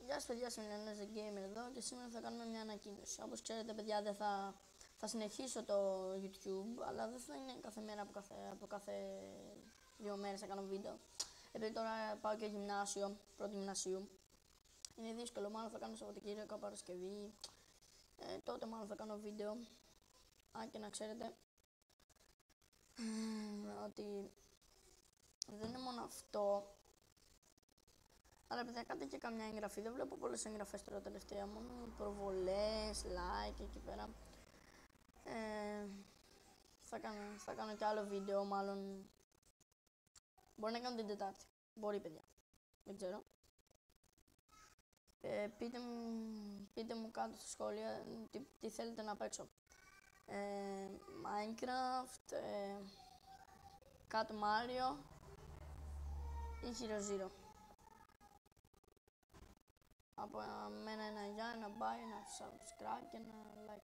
Γεια σας παιδιά, Σιμιλιανός The Gamer εδώ και σήμερα θα κάνουμε μια ανακοίνωση. Όπως ξέρετε παιδιά, δεν θα συνεχίσω το YouTube, αλλά δεν θα είναι κάθε μέρα από κάθε 2 μέρες θα κάνω βίντεο. Επειδή τώρα πάω και γυμνάσιο, πρώτη γυμνασίου, είναι δύσκολο, μάλλον θα κάνω Σαββατοκύριακο, Παρασκευή, τότε μάλλον θα κάνω βίντεο. Αν και να ξέρετε ότι δεν είναι μόνο αυτό. Αλλά παιδιά, κάντε και καμιά εγγραφή. Δεν βλέπω πολλές εγγραφές τώρα τελευταία. Μόνο προβολές, like εκεί πέρα. Θα κάνω και άλλο βίντεο, μάλλον. Μπορεί να κάνω την Τετάρτη. Μπορεί, παιδιά. Δεν ξέρω. Πείτε μου κάτω στα σχόλια τι θέλετε να παίξω. Minecraft, Cat Mario ή Hero Zero. Από μένα ένα γεια, ένα bye, ένα subscribe και ένα like.